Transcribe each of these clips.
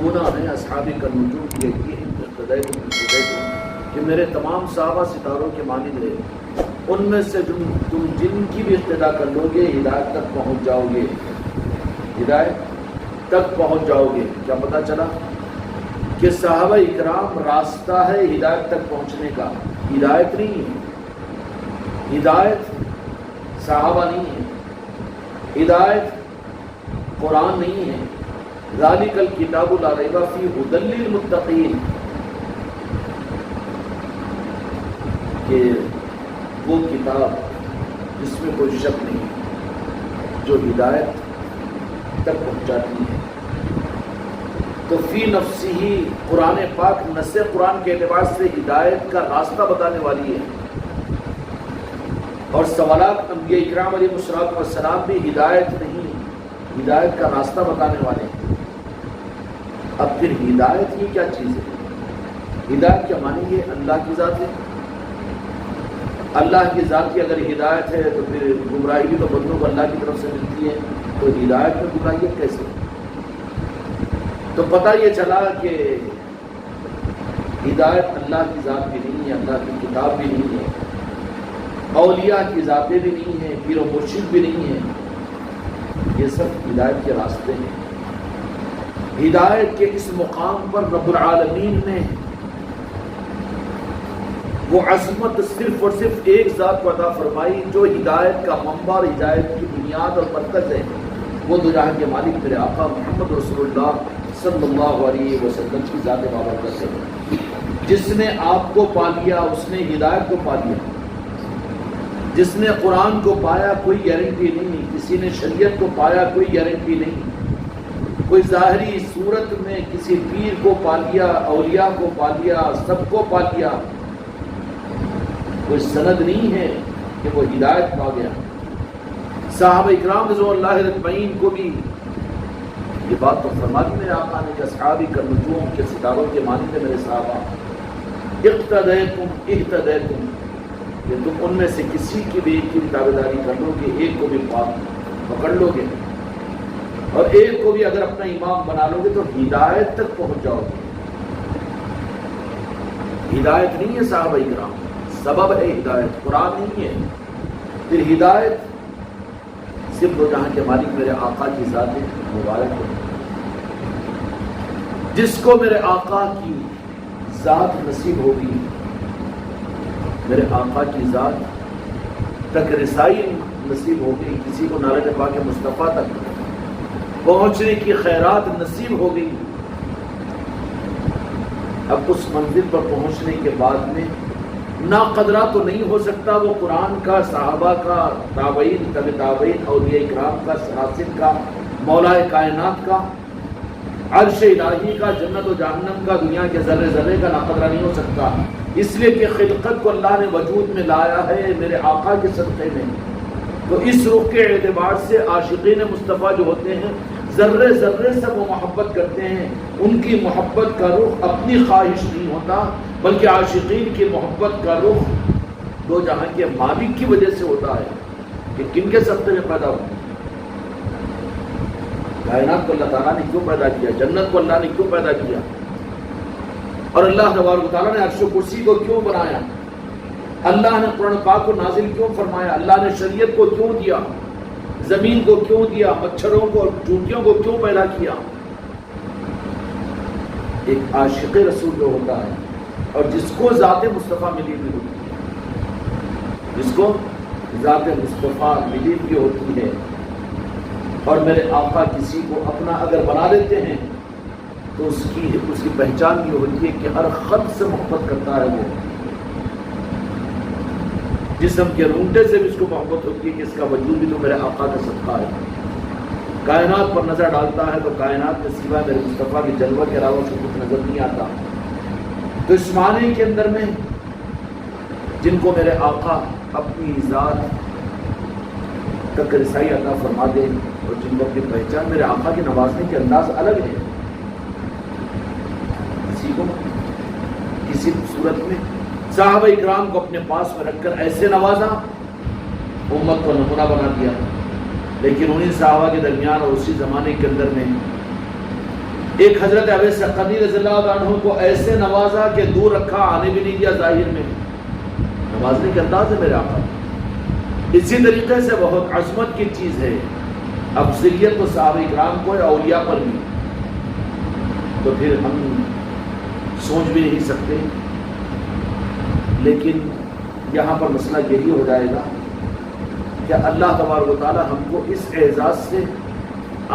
نمونہ ہے اصحاب النجوم کی کہ میرے تمام صحابہ ستاروں کے مانند رہے، ان میں سے تم جن کی بھی اقتدا کر لو گے ہدایت تک پہنچ جاؤ گے، ہدایت تک پہنچ جاؤ گے۔ کیا پتہ چلا کہ صحابہ اکرام راستہ ہے ہدایت تک پہنچنے کا، ہدایت نہیں ہے، ہدایت صحابہ نہیں ہے، ہدایت قرآن نہیں ہے۔ ذالک الکتاب لا ریب فیہ ھدی للمتقین، کہ وہ کتاب جس میں کوئی شک نہیں، جو ہدایت تک پہنچاتی ہے۔ تو فی نفسی ہی قرآن پاک نص قرآن کے اعتبار سے ہدایت کا راستہ بتانے والی ہے، اور سوالات انبیاء اکرام علیہ السلام بھی ہدایت نہیں، ہدایت کا راستہ بتانے والے ہیں۔ اب پھر ہدایت یہ کیا چیز ہے؟ ہدایت کیا معنی ہے؟ اللہ کی ذات ہے، اللہ کی ذات کی اگر ہدایت ہے تو پھر گمراہی بھی تو بندوں کو اللہ کی طرف سے ملتی ہے، تو ہدایت میں گمراہیت کیسے؟ تو پتہ یہ چلا کہ ہدایت اللہ کی ذات بھی نہیں ہے، اللہ کی کتاب بھی نہیں ہے، اولیاء کی ذاتیں بھی نہیں ہیں، پیر و مرشد بھی نہیں ہیں، یہ سب ہدایت کے راستے ہیں۔ ہدایت کے اس مقام پر رب العالمین نے وہ عظمت صرف اور صرف ایک ذات کو عطا فرمائی جو ہدایت کا منبع اور ہدایت کی بنیاد اور مرکز ہے، وہ دو جہاں کے مالک میرے آقا محمد رسول اللہ صلی اللہ علیہ وسلم کی ذات بابرکت ہے۔ جس نے آپ کو پا لیا اس نے ہدایت کو پا لیا، جس نے قرآن کو پایا کوئی گارنٹی نہیں، کسی نے شریعت کو پایا کوئی گارنٹی نہیں، کوئی ظاہری صورت میں کسی پیر کو پا لیا، اولیاء کو پا لیا، سب کو پا لیا، کوئی سند نہیں ہے کہ وہ ہدایت پا گیا۔ صحابہ اکرام رضوان اللہ اجمعین کو بھی یہ بات تو فرما دی میرے آقا نے کہ اصحابی کالنجوم کے ستاروں کے مانند میرے صحابہ، اقتدیتم اہتدیتم، کہ تم ان میں سے کسی کی بھی ایک کی تابعداری کر لو گے، ایک کو بھی پکڑ لو گے، اور ایک کو بھی اگر اپنا امام بنا لو گے تو ہدایت تک پہنچ جاؤ گے۔ ہدایت نہیں ہے صحابہ اکرام، سبب ہے ہدایت، قرآن نہیں ہے۔ پھر ہدایت صرف دو جہاں کے مالک میرے آقا کی ذات مبارک ہے۔ جس کو میرے آقا کی ذات نصیب ہوگی، میرے آقا کی ذات تک رسائی نصیب ہوگی، کسی کو نالج پاک مصطفیٰ تک پہنچنے کی خیرات نصیب ہوگی، اب اس منزل پر پہنچنے کے بعد میں ناقدرہ تو نہیں ہو سکتا، وہ قرآن کا، صحابہ کا، تابعین، تبع تابعین، اولیاء اکرام کا، سراسل کا، مولا کائنات کا، عرش الہی کا، جنت و جہنم کا، دنیا کے ذرے ذرے کا ناقدرہ نہیں ہو سکتا، اس لیے کہ خلقت کو اللہ نے وجود میں لایا ہے میرے آقا کے صدقے میں۔ تو اس رخ کے اعتبار سے عاشقین مصطفیٰ جو ہوتے ہیں ذرے ذرے سے وہ محبت کرتے ہیں، ان کی محبت کا رخ اپنی خواہش نہیں ہوتا، بلکہ عاشقین کی محبت کا رخ دو جہاں کے مالک کی وجہ سے ہوتا ہے کہ کن کے صدقے میں پیدا ہوتے ہیں۔ کائنات کو اللہ تعالیٰ نے کیوں پیدا کیا، جنت کو اللہ نے کیوں پیدا کیا، اور اللہ تبارک و تعالیٰ نے عرش و کرسی کو کیوں بنایا، اللہ نے قرآن پاک کو نازل کیوں فرمایا، اللہ نے شریعت کو کیوں دیا، زمین کو کیوں دیا، مچھروں کو، چونٹیوں کو کیوں پیدا کیا۔ ایک عاشق رسول جو ہوتا ہے اور جس کو ذات مصطفیٰ ملی ہوئی ہوتی ہے، جس کو ذات مصطفیٰ ملی ہوئی ہوتی ہے، اور میرے آقا کسی کو اپنا اگر بنا لیتے ہیں تو اس کی پہچان یہ ہوتی ہے کہ ہر خط سے محبت کرتا ہے، وہ جسم کے رونگٹے سے بھی اس کو محبت ہوتی ہے کہ اس کا وجود بھی تو میرے آقا کا صدقہ ہے۔ کائنات پر نظر ڈالتا ہے تو کائنات کے سوا میرے مصطفیٰ کی جلوہ کے علاوہ سے کچھ نظر نہیں آتا۔ تو اس معنی کے اندر میں جن کو میرے آقا اپنی ذات تک رسائی عطا فرما دے اور جن کو اپنی پہچان، میرے آقا کے نوازنے کے انداز الگ ہے، کسی کو کسی صورت میں صحابہ اکرام کو اپنے پاس میں رکھ کر ایسے نوازا، امت کو نمونہ بنا دیا، لیکن انہیں صحابہ کے درمیان اور اسی زمانے کے اندر میں ایک حضرت اویس قرنی رضی اللہ عنہ کو ایسے نوازا کہ دور رکھا، آنے بھی نہیں دیا ظاہر میں. نوازنے کے انداز ہے میرے آقا. اسی طریقے سے بہت عظمت کی چیز ہے. افضلیت تو صحابہ کرام کو ہے، اولیاء پر بھی. تو پھر ہم سوچ بھی نہیں سکتے. لیکن یہاں پر مسئلہ یہی ہو جائے گا کہ اللہ تبارک و تعالی ہم کو اس اعزاز سے،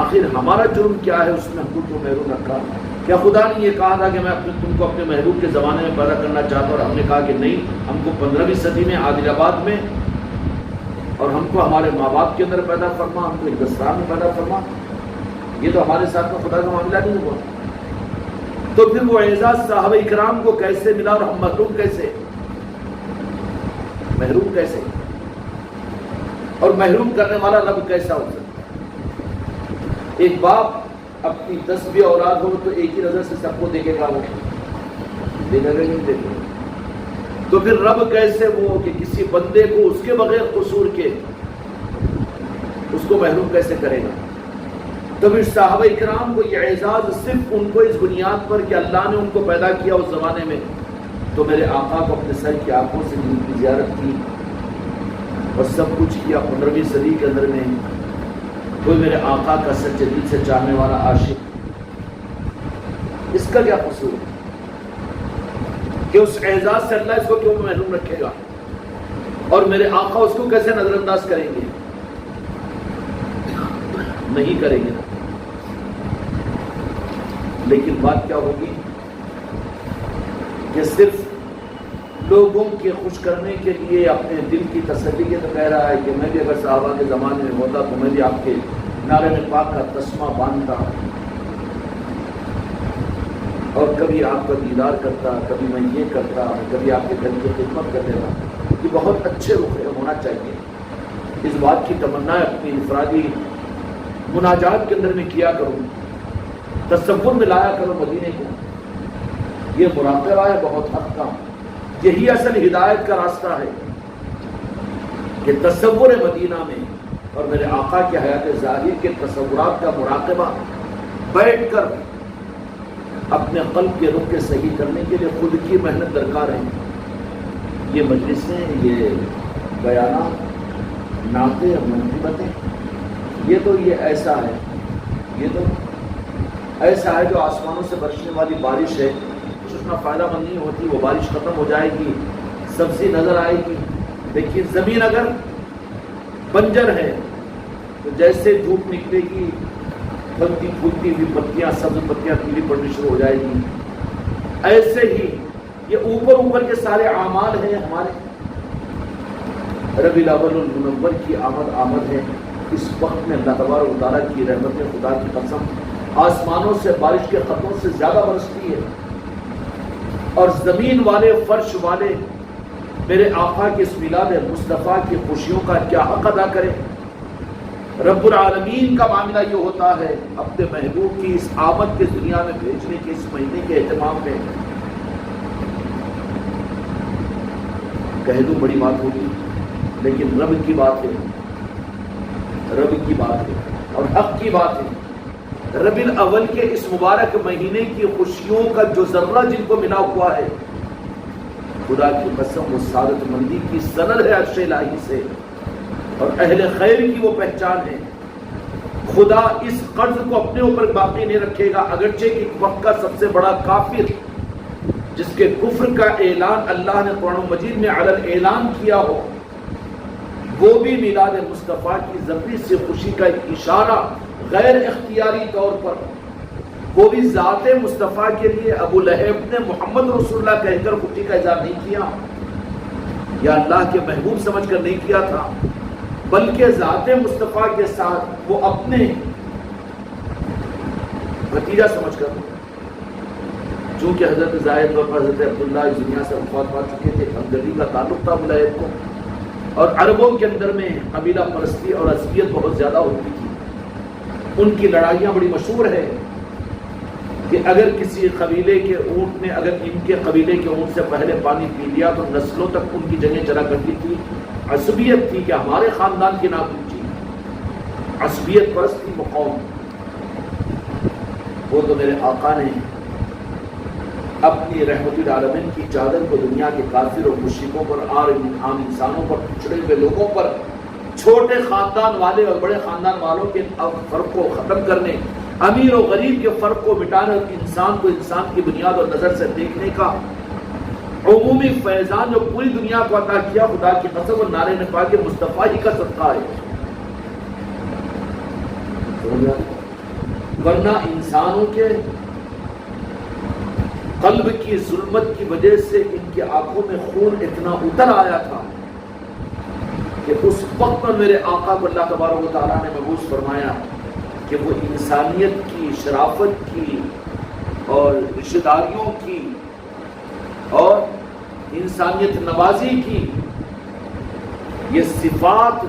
آخر ہمارا جرم کیا ہے اس میں ہم کو کیوں محروم رکھا؟ کیا خدا نے یہ کہا تھا کہ میں تم کو اپنے محبوب کے زمانے میں پیدا کرنا چاہتا ہوں، اور ہم نے کہا کہ نہیں، ہم کو 15ویں صدی میں عادل آباد میں، اور ہم کو ہمارے ماں باپ کے اندر پیدا فرما، ہم کو ہندوستان میں پیدا فرما. یہ تو ہمارے ساتھ میں خدا کا معاملہ نہیں ہوا. تو پھر وہ اعزاز صحابہ کرام کو کیسے ملا اور ہم محروم کیسے؟ محروم کیسے؟ اور محروم کرنے والا رب کیسا ہو سکتا؟ ایک باپ اپنی 10 اولاد ہو تو ایک ہی نظر سے سب کو دیکھے گا، وہ دیکھے گا نہیں دیکھے گا. تو پھر رب کیسے وہ کہ کسی بندے کو اس کے بغیر قصور کے اس کو محروم کیسے کرے گا؟ تو پھر صحابہ کرام کو یہ اعزاز صرف ان کو اس بنیاد پر کہ اللہ نے ان کو پیدا کیا اس زمانے میں، تو میرے آقا کو اپنے سر کی آنکھوں سے ان کی زیارت کی اور سب کچھ کیا. 15ویں صدی کے اندر میں کوئی میرے آقا کا سچے دل سے چاہنے والا عاشق، اس کا کیا قصور ہے کہ اس اعزاز سے اللہ اس کو کیوں محروم رکھے گا؟ اور میرے آقا اس کو کیسے نظر انداز کریں گے؟ نہیں کریں گے. لیکن بات کیا ہوگی کہ صرف لوگوں کے خوش کرنے کے لیے، اپنے دل کی تسلی کے تو کہہ رہا ہے کہ میں بھی اگر صحابہ کے زمانے میں ہوتا تو میں بھی آپ کے نعرہ پاک کا تسمہ باندھتا اور کبھی آپ کا دیدار کرتا، کبھی میں یہ کرتا، کبھی آپ کے گھر کی خدمت کر دیتا. یہ بہت اچھے رخ ہونا چاہیے. اس بات کی تمنا اپنی انفرادی مناجات کے اندر میں کیا کروں، تصور میں لایا کرو مدینے کو. یہ مراقبہ ہے بہت حد کا. یہی اصل ہدایت کا راستہ ہے کہ تصور مدینہ میں اور میرے آقا کے حیات ظاہر کے تصورات کا مراقبہ، بیٹھ کر اپنے قلب کے رخ کے صحیح کرنے کے لیے خود کی محنت درکار ہے. یہ مجلسیں، یہ بیانات، نعتیں اور منقبتیں، یہ ایسا ہے، یہ تو ایسا ہے جو آسمانوں سے برسنے والی بارش ہے. اتنا فائدہ مند نہیں ہوتی. وہ بارش ختم ہو جائے گی، سبزی نظر آئے گی. دیکھیے زمین اگر بنجر ہے تو جیسے دھوپ نکلے گی، پھلتی پھولتی ہوئی پتیاں، سبز پتیاں پیلی پڑنی شروع ہو جائے گی. ایسے ہی یہ اوپر کے سارے اعمال ہیں ہمارے. ربیع الاول المنور کی آمد ہے. اس وقت میں اللہ تبارک و تعالیٰ کی رحمت خدا کی قسم آسمانوں سے بارش کے قطروں سے زیادہ برستی ہے. اور زمین والے، فرش والے میرے آقا کے اس میلاد مصطفیٰ کی خوشیوں کا کیا حق ادا کرے؟ رب العالمین کا معاملہ یہ ہوتا ہے اپنے محبوب کی اس آمد کے دنیا میں بھیجنے کے اس مہینے کے اہتمام میں. کہہ دوں بڑی بات ہوگی، لیکن رب کی بات ہے، رب کی بات ہے اور حق کی بات ہے. ربیع الاول کے اس مبارک مہینے کی خوشیوں کا جو ذرہ جن کو ملا ہوا ہے، خدا کی قسم وہ سعادت مندی کی سند ہے عرش الہی سے، اور اہل خیر کی وہ پہچان ہے. خدا اس قرض کو اپنے اوپر باقی نہیں رکھے گا. اگرچہ کہ ایک وقت کا سب سے بڑا کافر جس کے کفر کا اعلان اللہ نے قرآن مجید میں علن اعلان کیا ہو، وہ بھی میلاد مصطفیٰ کی ذبح سے خوشی کا ایک اشارہ غیر اختیاری طور پر، وہ بھی ذات مصطفیٰ کے لیے ابو لہب نے محمد رسول اللہ کہہ کر خوشی کا اظہار نہیں کیا یا اللہ کے محبوب سمجھ کر نہیں کیا تھا، بلکہ ذات مصطفیٰ کے ساتھ وہ اپنے بھتیجا سمجھ کر، چونکہ حضرت زاہد اور حضرت عبداللہ اس دنیا سے وفات پا چکے تھے، ہمدردی کا تعلق تھا ابو لہب کو، اور عربوں کے اندر میں قبیلہ پرستی اور عصبیت بہت زیادہ ہوتی تھی. ان کی لڑائیاں بڑی مشہور ہے کہ اگر کسی قبیلے کے اونٹ نے اگر ان کے قبیلے کے اونٹ سے پہلے پانی پی لیا تو نسلوں تک ان کی جگہیں چلا کرتی تھی. عصبیت تھی کہ ہمارے خاندان کی نہ پوچھی، عصبیت پرست تھی وہ قوم. وہ تو میرے آقا نے اپنی رحمت العالمین کی چادر کو دنیا کے کافر اور مشرکوں پر، عام انسانوں پر، پچھڑے ہوئے لوگوں پر، چھوٹے خاندان والے اور بڑے خاندان والوں کے فرق کو ختم کرنے، امیر و غریب کے فرق کو مٹانے اور انسان کو انسان کی بنیاد اور نظر سے دیکھنے کا عمومی فیضان جو پوری دنیا کو عطا کیا، خدا کی قسم اور نعرہ پاک مصطفیٰ ہی کا صدقہ ہے۔ ورنہ انسانوں کے قلب کی ظلمت کی وجہ سے ان کی آنکھوں میں خون اتنا اتر آیا تھا کہ اس وقت پر میرے آقا کو اللہ تبارک و تعالیٰ نے مبعوث فرمایا کہ وہ انسانیت کی، شرافت کی اور رشتہ داریوں کی اور انسانیت نوازی کی یہ صفات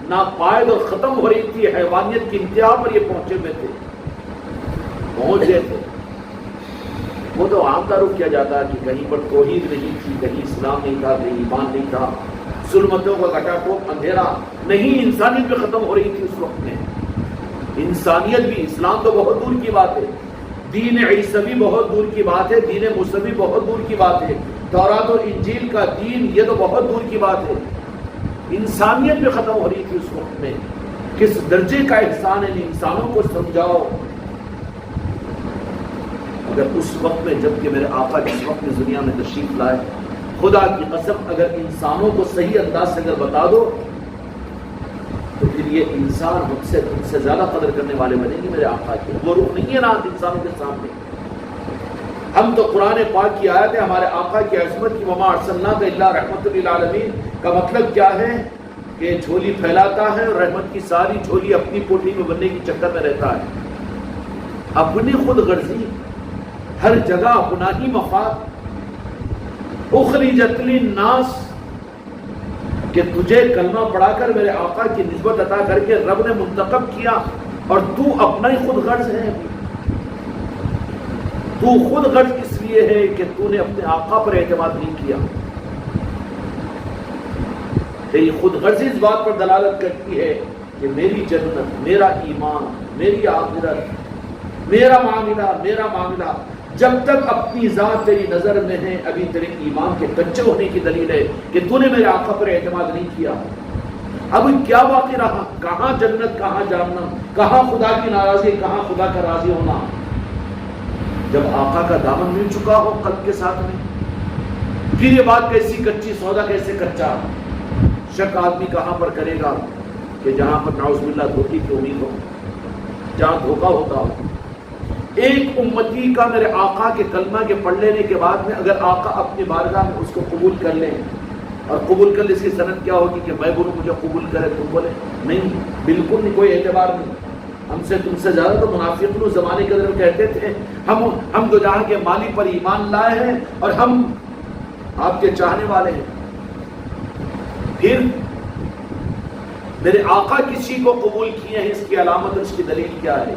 ناپائید اور ختم ہو رہی تھی، حیوانیت کی انتہا پر یہ پہنچے تھے۔ وہ تو عام تعارف کیا جاتا ہے کہ کہیں پر توحید نہیں تھی، کہیں اسلام نہیں تھا، کہیں ایمان نہیں تھا، ظلمتوں کا گٹا ٹوپ اندھیرا نہیں، انسانیت بھی ختم ہو رہی تھی اس وقت میں۔ انسانیت بھی، اسلام تو بہت دور کی بات ہے، دین عیسوی بہت دور کی بات ہے، دین موسوی بہت دور کی بات ہے، تورات و انجیل کا دین یہ تو بہت دور کی بات ہے۔ انسانیت بھی ختم ہو رہی تھی اس وقت میں۔ کس درجے کا احسان ہے ان انسانوں کو سمجھاؤ۔ اگر اس وقت میں، جبکہ میرے آقا جس وقت میں دنیا میں تشریف لائے، خدا کی قسم اگر انسانوں کو صحیح انداز سے اگر بتا دو تو پھر یہ انسان ہم سے زیادہ قدر کرنے والے بنیں گے میرے آقا کی۔ وہ روح نہیں ہے نا انسانوں کے سامنے۔ ہم تو قرآن پاک کی آیت ہے ہمارے آقا کی عظمت کی، وما ارسلناک الا رحمت للعالمین کا مطلب کیا ہے کہ جھولی پھیلاتا ہے اور رحمت کی ساری جھولی اپنی پوٹلی میں بننے کی چکر میں رہتا ہے۔ اپنی خود غرضی، ہر جگہ اپنا ہی مفاد، اخرجت للناس، کہ تجھے کلمہ پڑھا کر میرے آقا کی نسبت عطا کر کے رب نے منتخب کیا اور تو اپنا ہی خود غرض ہے۔ تو خود غرض اس لیے ہے کہ تو نے اپنے آقا پر اعتماد نہیں کیا۔ تیری خود غرضی اس بات پر دلالت کرتی ہے کہ میری جنت، میرا ایمان، میری آخرت، میرا معاملہ جب تک اپنی ذات تیری نظر میں ہے، ابھی تیرے ایمان کے کچے ہونے کی دلیل ہے کہ تو نے میرے آقا پر اعتماد نہیں کیا۔ اب کیا باقی رہا؟ کہاں جنت، کہاں جہنم، کہاں خدا کی ناراضی، کہاں خدا کا راضی ہونا؟ جب آقا کا دامن مل چکا ہو قلب کے ساتھ میں، پھر یہ بات کیسی کچی، سودا کیسے کچا؟ شک آدمی کہاں پر کرے گا کہ جہاں پر نعوذ باللہ دھوکے کی امید ہو، جہاں دھوکا ہوتا ہو۔ ایک امتی کا میرے آقا کے کلمہ کے پڑھ لینے کے بعد میں اگر آقا اپنی بارگاہ میں اس کو قبول کر لیں، اور قبول کر لیں، اس کی سند کیا ہوگی کہ میں بولوں مجھے قبول کرے، تم بولے نہیں، بالکل نہیں، کوئی اعتبار نہیں۔ ہم سے تم سے زیادہ تو منافق لوگ زمانے کے اندر کہتے تھے ہم دو جہاں کے مالی پر ایمان لائے ہیں اور ہم آپ کے چاہنے والے ہیں۔ پھر میرے آقا کسی کو قبول کیے ہیں، اس کی علامت اور اس کی دلیل کیا ہے؟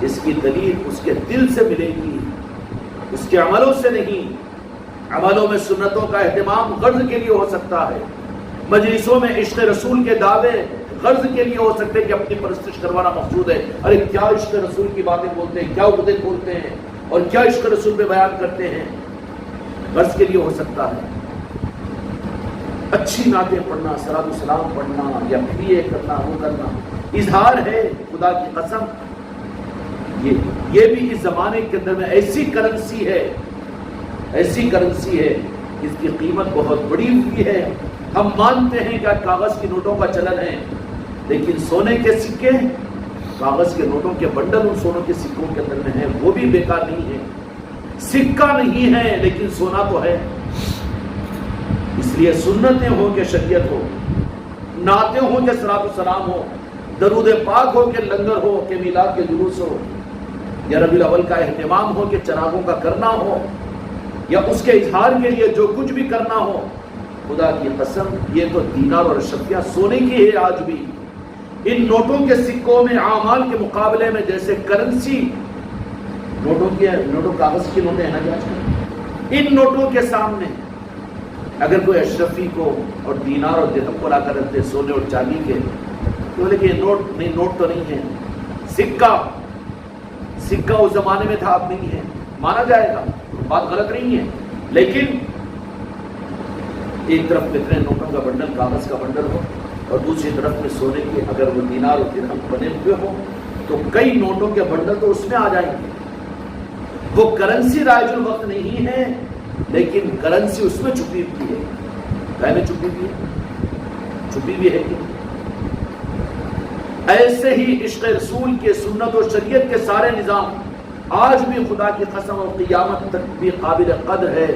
اس کی دلیل اس کے دل سے ملے گی، اس کے عملوں سے نہیں۔ عملوں میں سنتوں کا اہتمام غرض کے لیے ہو سکتا ہے، مجلسوں میں عشق رسول کے دعوے غرض کے لیے ہو سکتے ہیں کہ اپنی پرستش کروانا مقصود ہے۔ ارے کیا عشق رسول کی باتیں بولتے ہیں، کیا عقدے کھولتے ہیں اور کیا عشق رسول پہ بیان کرتے ہیں، غرض کے لیے ہو سکتا ہے۔ اچھی نعتیں پڑھنا، صلاۃ و سلام پڑھنا یا پھر یہ کرنا وہ کرنا اظہار ہے خدا کی قسم۔ یہ بھی اس زمانے کے اندر میں ایسی کرنسی ہے اس کی قیمت بہت بڑی ہوئی ہے۔ ہم مانتے ہیں کہ کاغذ کی نوٹوں کا چلن ہے، لیکن سونے کے سکے، کاغذ کے نوٹوں کے بنڈل ان سونوں کے سکوں کے اندر میں ہیں، وہ بھی بیکار نہیں ہے۔ سکہ نہیں ہے لیکن سونا تو ہے۔ اس لیے سنتیں ہوں کہ شریعت ہو، نعتیں ہوں کہ صلاۃ و سلام ہو، درود پاک ہو کہ لنگر ہو کہ میلاد کے جلوس ہو، یا ربیع الاول کا اہتمام ہو کہ چراغوں کا کرنا ہو، یا اس کے اظہار کے لیے جو کچھ بھی کرنا ہو، خدا کی قسم یہ تو دینار اور اشرفیہ سونے کی ہے آج بھی۔ ان نوٹوں کے سکوں میں اعمال کے مقابلے میں جیسے کرنسی، نوٹوں کاغذ کی نوٹیں ہیں نا، ان نوٹوں کے سامنے اگر کوئی اشرفی کو اور دینار اور درہم کو لا کر رکھتے سونے اور چاندی کے، تو لیکن نوٹ تو نہیں ہے، سکہ اس زمانے میں تھا، اب نہیں ہے، مانا جائے گا، بات غلط نہیں ہے، لیکن ایک طرف کتنے نوٹوں کا بنڈل، کاغذ کا بنڈل ہو، اور دوسری طرف میں سونے کے اگر وہ دینار اور درہم بنے ہوئے ہوں تو کئی نوٹوں کے بنڈل تو اس میں آ جائیں گے۔ وہ کرنسی رائج الوقت نہیں ہے، لیکن کرنسی اس میں چھپی ہوئی ہے، پہلے چھپی ہوئی ہے، چھپی ہوئی ہے کہ ایسے ہی عشق رسول کے سنت و شریعت کے سارے نظام آج بھی خدا کی قسم اور قیامت تک بھی قابل قدر ہے۔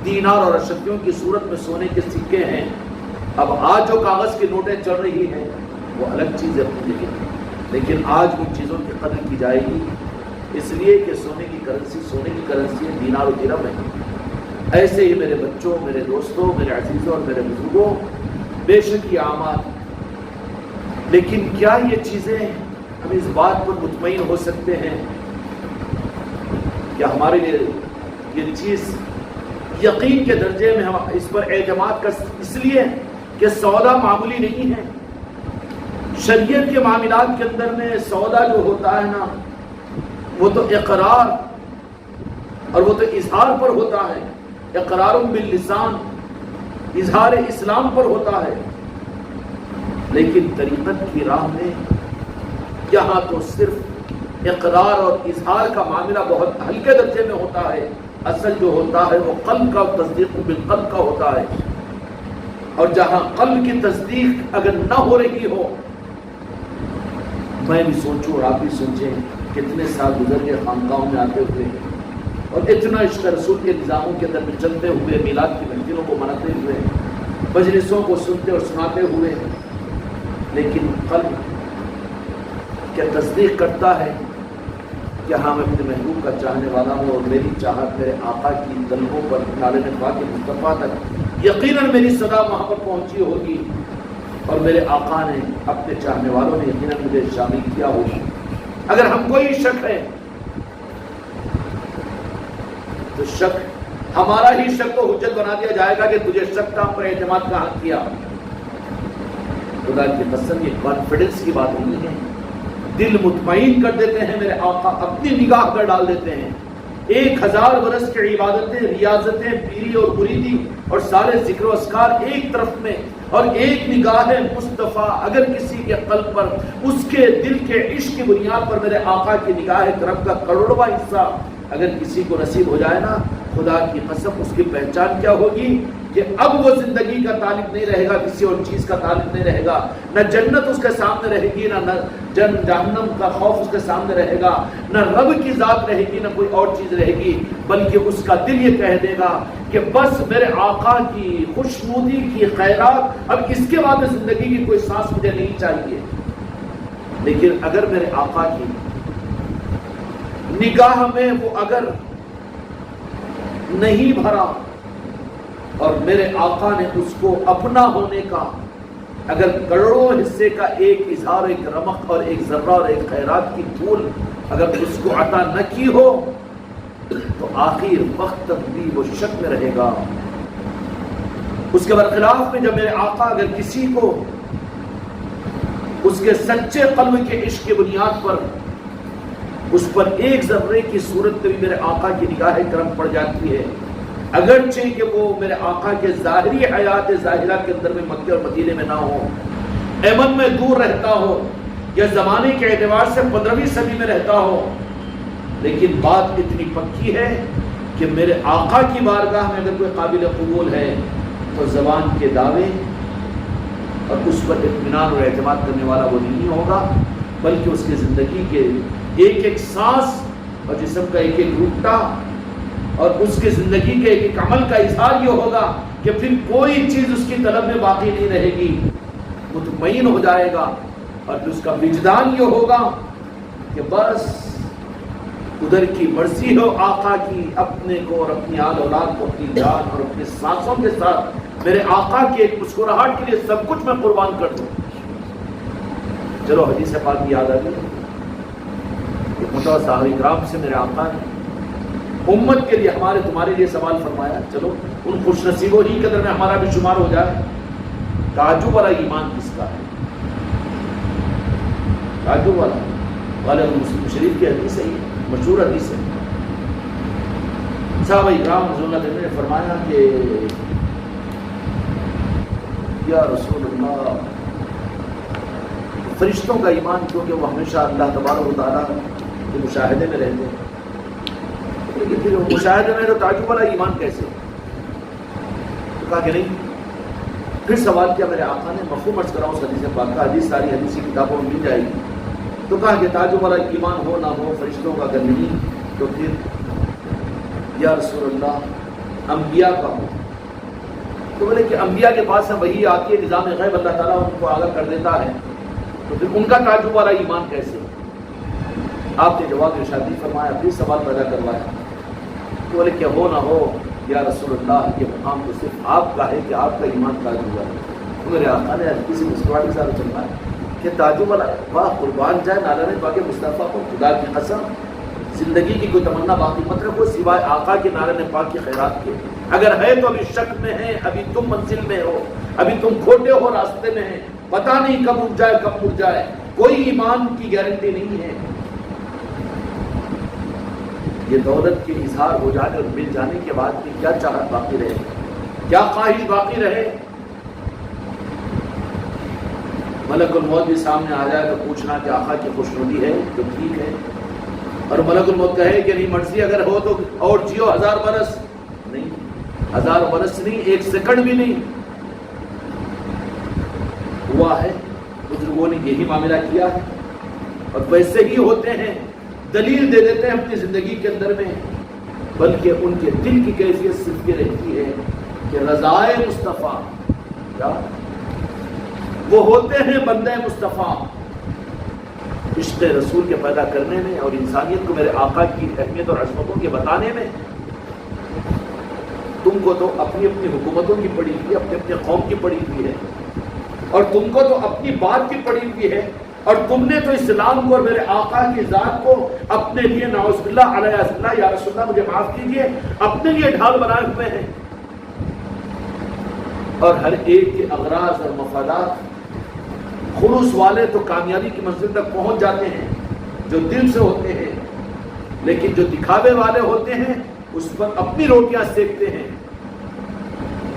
دینار اور اشرفیوں کی صورت میں سونے کے سکے ہیں۔ اب آج جو کاغذ کی نوٹیں چل رہی ہیں وہ الگ چیز ہے اپنی جگہ، لیکن آج ان چیزوں کی قدر کی جائے گی اس لیے کہ سونے کی کرنسی ہے، دینار و درہم ہے۔ ایسے ہی میرے بچوں، میرے دوستوں، میرے عزیزوں اور میرے بزرگوں، بے شک یہ اعمال، لیکن کیا یہ چیزیں ہم اس بات پر مطمئن ہو سکتے ہیں کہ ہمارے لیے یہ چیز یقین کے درجے میں ہم اس پر اعتماد کر، اس لیے کہ سودا معمولی نہیں ہے۔ شریعت کے معاملات کے اندر میں سودا جو ہوتا ہے نا، وہ تو اقرار اور وہ تو اظہار پر ہوتا ہے، اقرار باللسان، اظہار اسلام پر ہوتا ہے، لیکن طریقت کی راہ میں یہاں تو صرف اقرار اور اظہار کا معاملہ بہت ہلکے درجے میں ہوتا ہے۔ اصل جو ہوتا ہے وہ قلب کا، تصدیق بالقلب کا ہوتا ہے، اور جہاں قلب کی تصدیق اگر نہ ہو رہی ہو، میں بھی سوچوں اور آپ بھی سوچیں، کتنے سال گزر گئے خانقاہوں میں آتے ہوئے اور اتنا عشق رسول کے نظاموں کے اندر میں چلتے ہوئے، میلاد کی محفلوں کو مناتے ہوئے، مجلسوں کو سنتے اور سناتے ہوئے، لیکن قلب کیا تصدیق کرتا ہے کہ ہاں میں اپنے محبوب کا چاہنے والا ہوں اور میری چاہت میرے آقا کی طلبوں پر نالے پاک مصطفیٰ تک یقیناً میری صدا وہاں پر پہنچی ہوگی، اور میرے آقا نے اپنے چاہنے والوں نے یقیناً مجھے شامل کیا ہوگا۔ اگر ہم کوئی شک ہے تو شک ہمارا ہی شک کو حجت بنا دیا جائے گا کہ تجھے شک تھا، پر اعتماد کہاں کیا۔ خدا کی قسم یہ کانفیڈنس کی بات نہیں ہے، دل مطمئن کر دیتے ہیں میرے آقا، اپنی نگاہ پر ڈال دیتے ہیں۔ 1000 برس کی عبادتیں، ریاضتیں، پیری اور مریدی اور سارے ذکر و اذکار ایک طرف میں، اور ایک نگاہ مصطفیٰ اگر کسی کے قلب پر، اس کے دل کے عشق کی بنیاد پر میرے آقا کی نگاہ کرم کا کروڑواں حصہ اگر کسی کو نصیب ہو جائے نا، خدا کی قسم اس کی پہچان کیا ہوگی کہ اب وہ زندگی کا طالب نہیں رہے گا، کسی اور چیز کا طالب نہیں رہے گا، نہ جنت اس کے سامنے رہے گی، نہ جہنم کا خوف اس کے سامنے رہے گا، نہ رب کی ذات رہے گی، نہ کوئی اور چیز رہے گی، بلکہ اس کا دل یہ کہہ دے گا کہ بس میرے آقا کی خوشنودی کی خیرات، اب اس کے بعد زندگی کی کوئی سانس مجھے نہیں چاہیے۔ لیکن اگر میرے آقا کی نگاہ میں وہ اگر نہیں بھرا اور میرے آقا نے اس کو اپنا ہونے کا اگر کروڑوں حصے کا ایک اظہار، ایک رمق اور ایک ذرہ اور ایک خیرات کی پھول اگر اس کو عطا نہ کی ہو تو آخر وقت تک بھی وہ شک میں رہے گا۔ اس کے برخلاف میں جب میرے آقا اگر کسی کو اس کے سچے قلب کے عشق کی بنیاد پر اس پر ایک ذرے کی صورت میں بھی میرے آقا کی نگاہ کرم پڑ جاتی ہے، اگرچہ کہ وہ میرے آقا کے ظاہری حیات ظاہرہ کے اندر میں مکے اور مدینے میں نہ ہو، ایمن میں دور رہتا ہو یا زمانے کے اعتبار سے 15ویں صدی میں رہتا ہو، لیکن بات اتنی پکی ہے کہ میرے آقا کی بارگاہ میں اگر کوئی قابل قبول ہے تو زبان کے دعوے اور اس پر اطمینان اور اعتماد کرنے والا وہ نہیں ہوگا، بلکہ اس کی زندگی کے ایک ایک سانس اور جسم کا ایک ایک گھٹا اور اس کے زندگی کے ایک ایک عمل کا اظہار یہ ہوگا کہ پھر کوئی چیز اس کی طلب میں باقی نہیں رہے گی، مطمئن ہو جائے گا، اور پھر اس کا وجدان یہ ہوگا کہ بس ادھر کی مرضی ہو آقا کی، اپنے کو اور اپنی آل اولاد کو، اپنی جان اور اپنے سانسوں کے ساتھ میرے آقا کی ایک مسکراہٹ کے لیے سب کچھ میں قربان کر دوں۔ چلو حدیث پاک کی یاد آ گئی، صحابہ کرام سے میرے آقا نے امت کے لیے ہمارے تمہارے لیے سوال فرمایا، چلو ان خوش نصیبوں ہی قدر میں ہمارا بھی شمار ہو جائے، تعجب والا ایمان کس کا ہے؟ تعجب والا غالب مسلم شریف کی حدیث ہے، مشہور حدیث ہے. صحابہ کرام رضی اللہ عنہم نے فرمایا کہ یا رسول اللہ فرشتوں کا ایمان، کیونکہ وہ ہمیشہ اللہ تبارک و تعالیٰ کے مشاہدے میں رہتے ہیں، لیکن پھر مشاہدے میں تو تعجب والا ایمان کیسے؟ تو کہا کہ نہیں. پھر سوال کیا میرے آقا نے، مفہوم عرض کراؤں اس حدیث پاک کا، حدیث ساری حدیثی کتابوں میں مل جائے گی. تو کہا کہ تعجب والا ایمان ہو نہ ہو فرشتوں کا، اگر نہیں تو پھر یا رسول اللہ انبیاء کا ہو. تو بولے کہ انبیاء کے پاس وہی آتی ہے، نظام غیب اللہ تعالیٰ ان کو آگاہ کر دیتا ہے، تو پھر ان کا تعجب والا ایمان کیسے؟ آپ نے جواب ارشاد فرمایا، پھر سوال پیدا کروایا. تو بولے کہ ہو نہ ہو یا رسول اللہ، یہ مقام تو صرف آپ کا ہے کہ آپ کا ایمان تعجب والا. تو میرے آقا نے کسی مسکراہٹ کے ساتھ چلنا ہے کہ تعجب والا، واہ قربان جائے نالہ پاک مصطفیٰ کو، خدا کی قسم زندگی کی کوئی تمنا باقی مت رکھو سوائے آقا کے نالہ پاک کی خیرات کے. اگر ہے تو ابھی شک میں ہے، ابھی تم منزل میں ہو، ابھی تم کھوٹے ہو، راستے میں ہیں، پتہ نہیں کب اٹھ جائے کب اٹھ جائے، کوئی ایمان کی گارنٹی نہیں ہے. یہ دولت کے اظہار ہو جانے اور مل جانے کے بعد بھی کیا چاہت باقی رہے، کیا خواہش باقی رہے؟ ملک الموت بھی سامنے آ جائے تو پوچھنا کہ آقا کی خوشنودی ہے تو ٹھیک ہے، اور ملک الموت کہے کہ نہیں مرضی اگر ہو تو اور جیو 1000 برس. نہیں، 1000 برس نہیں، 1 سیکنڈ بھی نہیں. ہوا ہے، بزرگوں نے یہی معاملہ کیا ہے، اور ویسے ہی ہوتے ہیں، دلیل دے دیتے ہیں اپنی زندگی کے اندر میں. بلکہ ان کے دل کی کیفیت صرف یہ رہتی ہے کہ رضائے مصطفیٰ، کیا وہ ہوتے ہیں بندے مصطفیٰ. عشق رسول کے پیدا کرنے میں اور انسانیت کو میرے آقا کی اہمیت اور عظمتوں کے بتانے میں. تم کو تو اپنی اپنی حکومتوں کی پڑی ہوئی ہے، اپنے اپنے قوم کی پڑی ہوئی ہے، اور تم کو تو اپنی بات کی پڑی ہوئی ہے، اور تم نے تو اسلام کو اور میرے آقا کی ذات کو اپنے لیے نعوذ باللہ علیہ السلام، یا رسول اللہ مجھے معاف کیجیے، اپنے لیے ڈھال بنائے ہوئے ہیں. اور ہر ایک کے اغراض اور مفادات، خلوص والے تو کامیابی کی منزل تک پہنچ جاتے ہیں جو دل سے ہوتے ہیں، لیکن جو دکھاوے والے ہوتے ہیں اس پر اپنی روٹیاں سیکتے ہیں.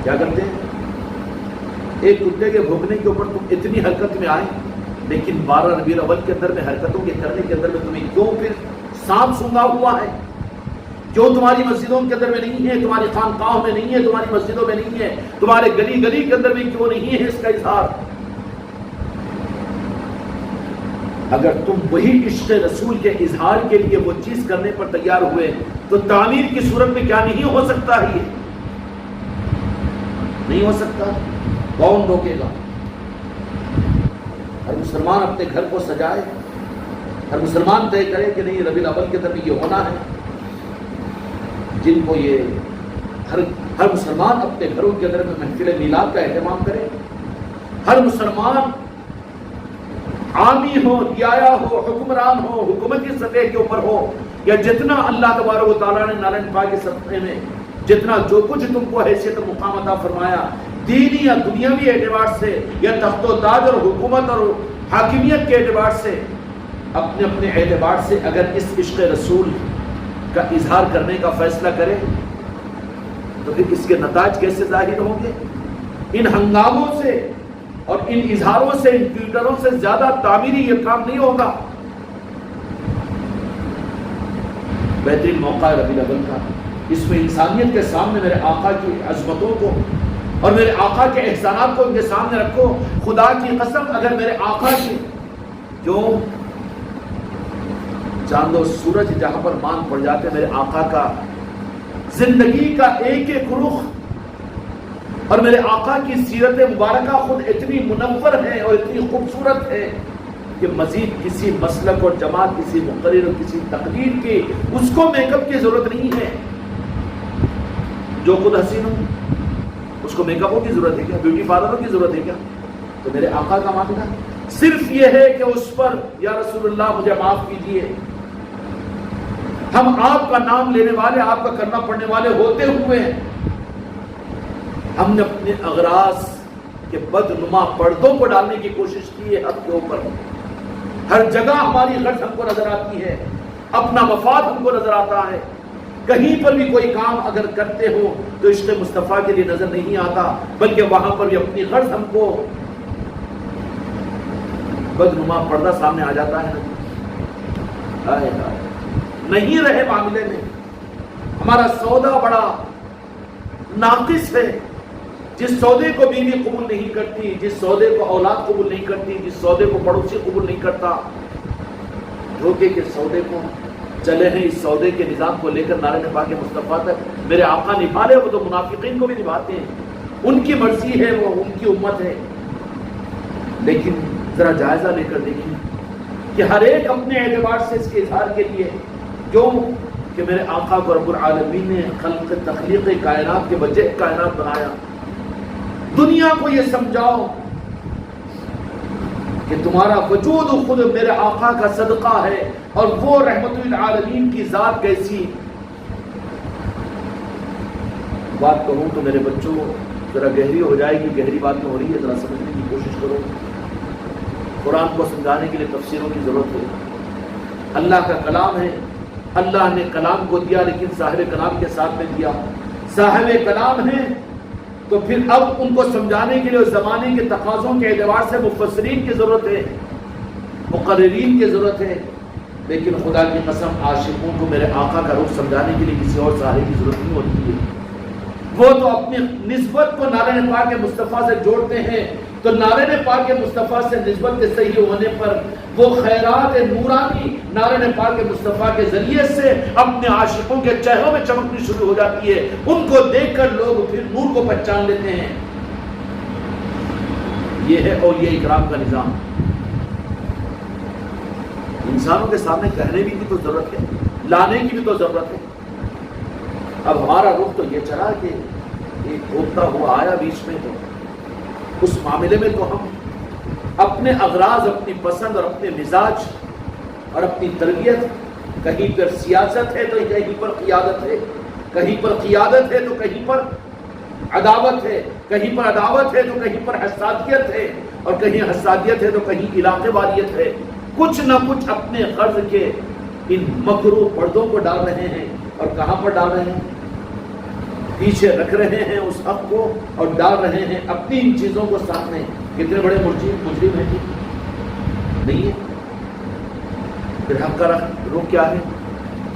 کیا کرتے ہیں؟ ایک کتے کے بھونکنے کے اوپر تم اتنی حرکت میں آئے، لیکن 12 ربیع الاول کے اندر میں حرکتوں کے کرنے کے اندر میں تمہیں کیوں پھر سانپ سونگا ہوا ہے؟ کیوں تمہاری مسجدوں کے اندر میں نہیں ہے، تمہاری خانقاہوں میں نہیں ہے، تمہاری مسجدوں میں نہیں ہے، تمہارے گلی گلی کے اندر میں کیوں نہیں ہے اس کا اظہار؟ اگر تم وہی عشق رسول کے اظہار کے لیے وہ چیز کرنے پر تیار ہوئے تو تعمیر کی صورت میں کیا نہیں ہو سکتا ہے؟ یہ نہیں ہو سکتا. کون روکے گا؟ ہر مسلمان اپنے گھر کو سجائے، ہر مسلمان طے کرے کہ نہیں ربیع الاول کے اندر یہ ہونا ہے. جن کو یہ ہر مسلمان اپنے گھروں کے اندر میں محفل میلاد کا اہتمام کرے، ہر مسلمان عامی ہو، رعایا ہو، حکمران ہو، حکومتی سطح کے اوپر ہو، یا جتنا اللہ تبارک و تعالیٰ نے نالہ پاک کے سطح میں جتنا جو کچھ تم کو حیثیت و مقام عطا فرمایا، دینی یا دنیاوی اعتبار سے یا تخت و تاج اور حکومت اور حاکمیت کے اعتبار سے، اپنے اپنے اعتبار سے اگر اس عشق رسول کا اظہار کرنے کا فیصلہ کرے تو پھر اس کے نتائج کیسے ظاہر ہوں گے؟ ان ہنگاموں سے اور ان اظہاروں سے، ان ٹویٹروں سے زیادہ تعمیری یہ کام نہیں ہوگا. بہترین موقع ہے ربیع الاول کا، اس میں انسانیت کے سامنے میرے آقا کی عظمتوں کو اور میرے آقا کے احسانات کو ان کے سامنے رکھو. خدا کی قسم اگر میرے آقا کی جو چاند و سورج جہاں پر مان پڑ جاتے، میرے آقا کا زندگی کا ایک ایک رخ اور میرے آقا کی سیرت مبارکہ خود اتنی منور ہے اور اتنی خوبصورت ہے کہ مزید کسی مسلک اور جماعت، کسی مقرر اور کسی تقریر کی اس کو میک اپ کی ضرورت نہیں ہے. جو خود حسین ہو اس کو میک اپوں کی ضرورت ہے کیا؟ بیوٹی پارلروں کی ضرورت ہے کیا؟ تو میرے آقا کا معاملہ صرف یہ ہے کہ اس پر یا رسول اللہ مجھے معاف کیجیے، ہم آپ کا نام لینے والے، آپ کا کرنا پڑنے والے ہوتے ہوئے ہم نے اپنے اغراض کے بدنما پردوں کو ڈالنے کی کوشش کی ہے. حد کے اوپر ہر جگہ ہماری غرض ہم کو نظر آتی ہے، اپنا مفاد ہم کو نظر آتا ہے. کہیں پر بھی کوئی کام اگر کرتے ہو تو عشق مصطفیٰ کے لیے نظر نہیں آتا، بلکہ وہاں پر بھی اپنی غرض ہم کو بدنما پردہ سامنے آ جاتا ہے. نہیں رہے معاملے میں. ہمارا سودا بڑا ناقص ہے. جس سودے کو بیوی قبول نہیں کرتی، جس سودے کو اولاد قبول نہیں کرتی، جس سودے کو پڑوسی قبول نہیں کرتا، دھوکے کے سودے کو چلے ہیں. اس سودے کے نظام کو لے کر نعرہ پاک مصطفیٰ تک میرے آقا نبھا لے. وہ تو منافقین کو بھی نبھاتے ہیں، ان کی مرضی ہے، وہ ان کی امت ہے. لیکن ذرا جائزہ لے کر دیکھیں کہ ہر ایک اپنے اعتبار سے اس کے اظہار کے لیے، کیوں کہ میرے آقا کو رب العالمین نے خلق تخلیق کائنات کے بجے کائنات بنایا. دنیا کو یہ سمجھاؤ کہ تمہارا وجود خود میرے آقا کا صدقہ ہے، اور وہ رحمت للعالمین کی ذات کیسی. بات کہوں تو میرے بچوں ذرا گہری ہو جائے گی، گہری بات ہو رہی ہے، ذرا سمجھنے کی کوشش کرو. قرآن کو سمجھانے کے لیے تفسیروں کی ضرورت ہے. اللہ کا کلام ہے، اللہ نے کلام کو دیا، لیکن صاحب کلام کے ساتھ میں دیا. صاحب کلام ہے تو پھر اب ان کو سمجھانے کے لیے اس زمانے کے تقاضوں کے اعتبار سے مفسرین کی ضرورت ہے، مقررین کی ضرورت ہے. لیکن خدا کی قسم عاشقوں کو میرے آقا کا روح سمجھانے کے لیے کسی اور سہارے کی ضرورت نہیں ہوتی ہے. وہ تو اپنی نسبت کو نعرہ پاک مصطفیٰ سے جوڑتے ہیں. تو نعرہ پاک مصطفیٰ سے نسبت کے صحیح ہونے پر وہ خیرات نورانی نعرہ پاک مصطفیٰ کے ذریعے سے اپنے عاشقوں کے چہروں میں چمکنی شروع ہو جاتی ہے. ان کو دیکھ کر لوگ پھر نور کو پہچان لیتے ہیں. یہ ہے اولیاء اکرام کا نظام. انسانوں کے سامنے کہنے کی بھی تو ضرورت ہے، لانے کی بھی تو ضرورت ہے. اب ہمارا رخ تو یہ چلا کہ ایک ہوتا ہوا آیا بیچ میں، تو اس معاملے میں تو ہم اپنے اغراض، اپنی پسند اور اپنے مزاج اور اپنی تربیت، کہیں پر سیاست ہے تو کہیں پر قیادت ہے، کہیں پر قیادت ہے تو کہیں پر عداوت ہے، کہیں پر عداوت ہے تو کہیں پر حسادیت ہے، اور کہیں حسادیت ہے تو کہیں علاقے واریت ہے. کچھ نہ کچھ اپنے غرض کے ان مکروہ پردوں کو ڈال رہے ہیں. اور کہاں پر ڈال رہے ہیں؟ پیچھے رکھ رہے ہیں اس حق کو اور ڈال رہے ہیں اپنی ان چیزوں کو سامنے. کتنے بڑے مجرم ہیں نہیں ہے. پھر حق کا رخ کیا ہے؟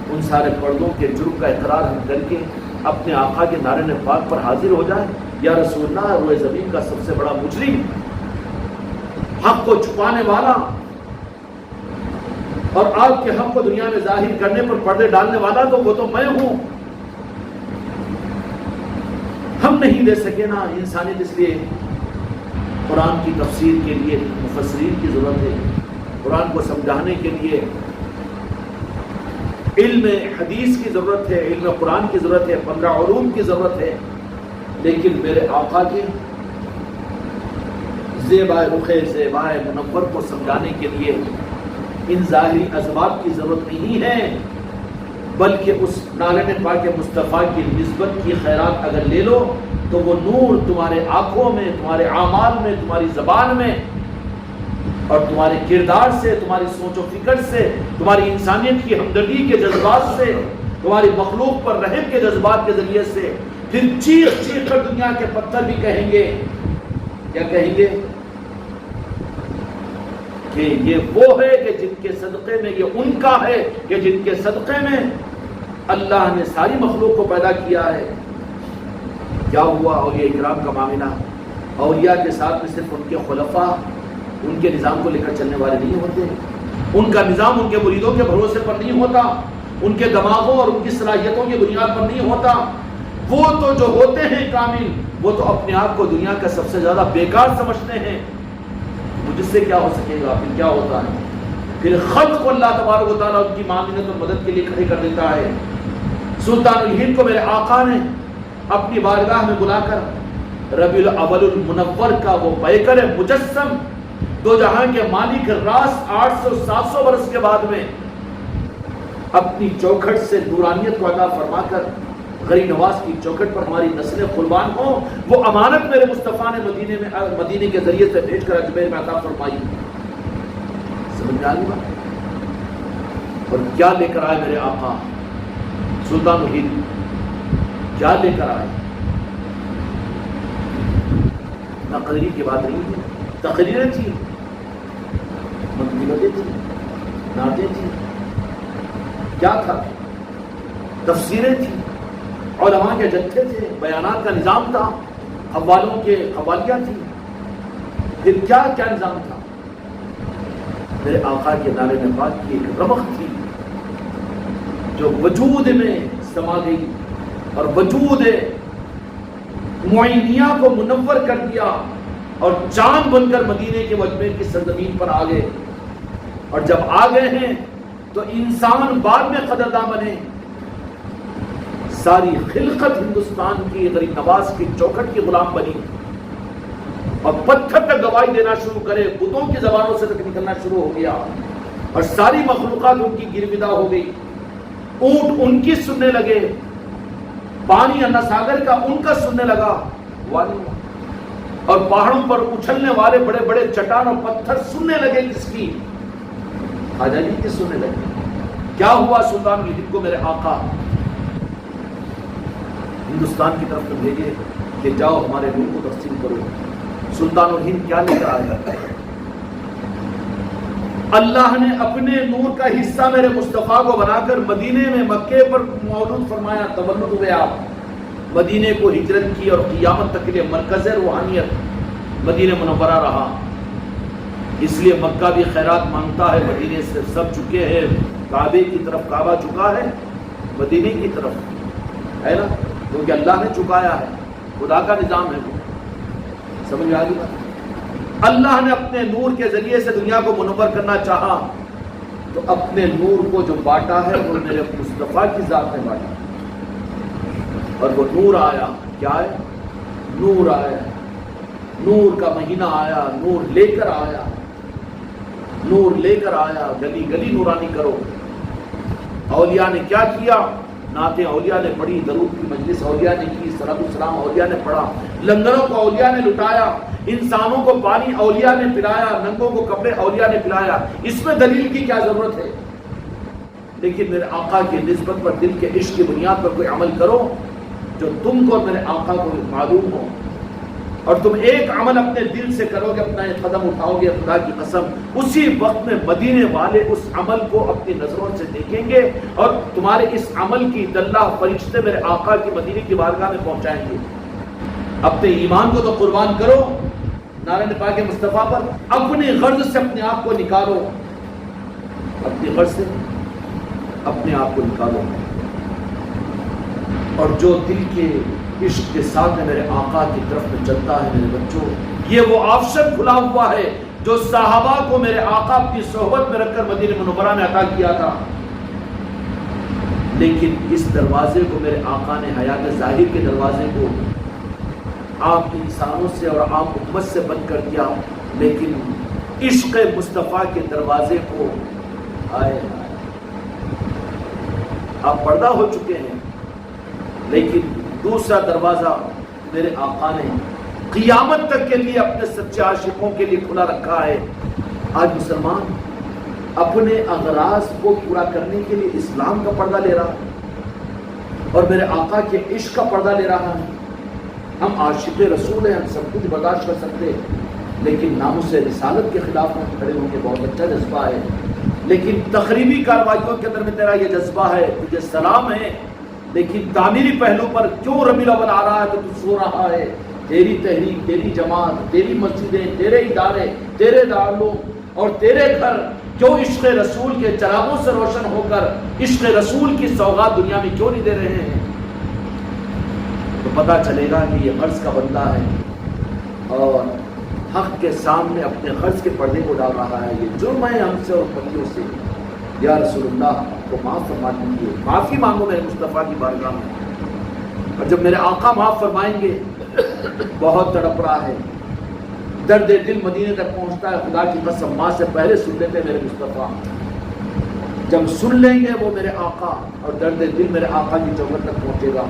ان سارے پردوں کے جرم کا اقرار ہم کر کے اپنے آقا کے نعرہ پاک پر حاضر ہو جائیں. یا رسول اللہ، روئے زمین کا سب سے بڑا مجرم، حق کو چھپانے والا اور آپ کے حق کو دنیا میں ظاہر کرنے پر پردے ڈالنے والا، تو وہ تو میں ہوں. ہم نہیں دے سکے نا انسانیت. اس لیے قرآن کی تفسیر کے لیے مفسرین کی ضرورت ہے. قرآن کو سمجھانے کے لیے علم حدیث کی ضرورت ہے، علم قرآن کی ضرورت ہے، 15 علوم کی ضرورت ہے. لیکن میرے آقا کے زیبائے رخ زیبائے منور کو سمجھانے کے لیے ان ظاہری اسباب کی ضرورت نہیں ہے، بلکہ اس نعرہ پاک مصطفیٰ کی نسبت کی خیرات اگر لے لو تو وہ نور تمہارے آنکھوں میں، تمہارے اعمال میں، تمہاری زبان میں اور تمہارے کردار سے، تمہاری سوچ و فکر سے، تمہاری انسانیت کی ہمدردی کے جذبات سے، تمہاری مخلوق پر رحم کے جذبات کے ذریعے سے پھر چیخ چیخ کر دنیا کے پتھر بھی کہیں گے. کیا کہیں گے؟ کہ یہ وہ ہے کہ جن کے صدقے میں، یہ ان کا ہے کہ جن کے صدقے میں اللہ نے ساری مخلوق کو پیدا کیا ہے. کیا ہوا اولیاء اکرام کا معاملہ؟ اولیاء کے ساتھ میں صرف ان کے خلفاء ان کے نظام کو لے کر چلنے والے نہیں ہوتے. ان کا نظام ان کے مریدوں کے بھروسے پر نہیں ہوتا، ان کے دماغوں اور ان کی صلاحیتوں کی بنیاد پر نہیں ہوتا. وہ تو جو ہوتے ہیں کامل، وہ تو اپنے آپ کو دنیا کا سب سے زیادہ بیکار سمجھتے ہیں. جس سے کیا ہو سکے گا؟ پھر کیا ہوتا ہے؟ پھر خلق کو اللہ تبارک و تعالیٰ ان کی معاملت اور مدد کے لیے کھڑے کر دیتا ہے. سلطان الہند کو میرے آقا نے اپنی بارگاہ میں بلا کر ربیع الاول المنور کا وہ پیکر مجسم، دو جہاں کے مالک راس 800-700 برس کے بعد میں اپنی چوکھٹ سے نورانیت کو عطا فرما کر غریب نواز کی چوکھٹ پر ہماری نسلیں قربان ہوں، وہ امانت میرے مصطفیٰ نے مدینے کے ذریعے سے بھیج کر اجمیر میں عطا فرمائی. سمجھ میں آ گئی بات؟ اور کیا لے کر آئے میرے آقا سلطان الہند؟ کیا لے کر آئے؟ تقریر کی بات نہیں تھی، تقریریں تھی، منقبتیں تھی، نعتیں تھی، کیا تھا؟ تفسیریں تھی، علماء کے جتھے تھے، بیانات کا نظام تھا، قوالوں کے قوالیاں تھی، پھر کیا کیا نظام تھا؟ میرے آقا کے نعرے پاک کی ایک رمق تھی جو وجود میں سما گئی اور وجود معینیہ کو منور کر دیا اور چاند بن کر مدینے کے اجمیر کی سرزمین پر آ گئے. اور جب آ گئے ہیں تو انسان بعد میں قدرداں بنے. ساری خلقت ہندوستان کی غریب نواز کی چوکھٹ کی غلام بنی اور پتھر تک گواہی دینا شروع کرے، بتوں کی زبانوں سے تک نکلنا شروع ہو گیا اور ساری مخلوقات ان کی گرویدہ ہو گئی. اونٹ ان کی سننے لگے، پانی انا ساگر کا ان کا سننے لگا، اور پہاڑوں پر اچھلنے والے بڑے بڑے چٹان اور پتھر سننے لگے. کس کی؟ خواجہ جی کی سننے لگے. کیا ہوا؟ سلطان الہند کو میرے آقا ہندوستان کی طرف بھیجے کہ جاؤ ہمارے نور کو تقسیم کرو. سلطان الہند کیا لے کر آیا؟ اللہ نے اپنے نور کا حصہ میرے مصطفیٰ کو بنا کر مدینے میں مکے پر مولود فرمایا. تولد ہوئے آپ، مدینے کو ہجرت کی اور قیامت تک کے لیے مرکز روحانیت مدینہ منورہ رہا. اس لیے مکہ بھی خیرات مانگتا ہے، مدینے سے سب چکے ہیں. کعبے کی طرف کعبہ چکا ہے، مدینے کی طرف ہے نا، کیونکہ اللہ نے چکایا ہے، خدا کا نظام ہے. وہ سمجھ آ گئی بات؟ اللہ نے اپنے نور کے ذریعے سے دنیا کو منور کرنا چاہا تو اپنے نور کو جو بانٹا ہے وہ میرے مصطفیٰ کی ذات نے بانٹا. اور وہ نور آیا. کیا ہے؟ نور آیا. نور کا مہینہ آیا، نور لے کر آیا، نور لے کر آیا. گلی گلی نورانی کرو. اولیاء نے کیا کیا؟ نعتیں اولیاء نے پڑھی، درود کی مجلس اولیاء نے کی، صلاۃ السلام اولیاء نے پڑھا، لنگروں کو اولیاء نے لٹایا، انسانوں کو پانی اولیاء نے پلایا، ننگوں کو کپڑے اولیاء نے پلایا. اس میں دلیل کی کیا ضرورت ہے؟ لیکن میرے آقا کی نسبت پر دل کے عشق کی بنیاد پر کوئی عمل کرو جو تم کو میرے آقا کو معلوم ہو، اور تم ایک عمل اپنے دل سے کرو گے، اپنا ایک قدم اٹھاؤ گے، خدا کی قسم اسی وقت میں مدینے والے اس عمل کو اپنی نظروں سے دیکھیں گے اور تمہارے اس عمل کی دلہ فرشتے میرے آقا کی مدینے کی بارگاہ میں پہنچائیں گے. اپنے ایمان کو تو قربان کرو نعرہ پاک مصطفیٰ پر. اپنے غرض سے اپنے آپ کو نکالو، اپنی غرض سے اپنے آپ کو نکالو. اور جو دل کے عشق کے ساتھ میرے آقا کی طرف میں چلتا ہے میرے بچوں، یہ وہ آپشن کھلا ہوا ہے جو صحابہ کو میرے آقا اپنی صحبت میں رکھ کر مدینہ منورہ میں عطا کیا تھا. لیکن اس دروازے کو میرے آقا نے حیات ظاہر کے دروازے کو عام انسانوں سے اور عام امت سے بند کر دیا. لیکن عشق مصطفیٰ کے دروازے کو آئے آپ پردہ ہو چکے ہیں، لیکن دوسرا دروازہ میرے آقا نے قیامت تک کے لیے اپنے سچے عاشقوں کے لیے کھلا رکھا ہے. آج مسلمان اپنے اغراض کو پورا کرنے کے لیے اسلام کا پردہ لے رہا ہے اور میرے آقا کے عشق کا پردہ لے رہا ہے. ہم عاشق رسول ہیں، ہم سب کچھ برداشت کر سکتے ہیں، لیکن ناموس رسالت کے خلاف ہم کھڑے ہوں گے. بہت اچھا جذبہ ہے، لیکن تقریبی کارروائیوں کے اندر میں تیرا یہ جذبہ ہے، تجھے سلام ہے، لیکن تعمیری پہلو پر کیوں ربیع الاول آ رہا ہے تو تو سو رہا ہے. تیری تحریک، تیری جماعت، تیری مسجدیں، تیرے ادارے، تیرے دارالعلوم اور تیرے گھر کیوں عشق رسول کے چراغوں سے روشن ہو کر عشق رسول کی سوغات دنیا میں کیوں نہیں دے رہے ہیں؟ تو پتہ چلے گا کہ یہ قرض کا بندہ ہے اور حق کے سامنے اپنے قرض کے پردے کو ڈال رہا ہے. یہ جرم ہے ہم سے اور بندیوں سے. یا رسول اللہ کو معاف فرما دیجیے، معافی مانگو میرے مصطفیٰ کی بارگاہ میں. اور جب میرے آقا معاف فرمائیں گے، بہت تڑپ رہا ہے، درد دل مدینے تک پہنچتا ہے. خدا کی قسم ماں سے پہلے سن لیتے میرے مصطفیٰ. جب سن لیں گے وہ میرے آقا اور درد دل میرے آقا کی چوکھٹ تک پہنچے گا.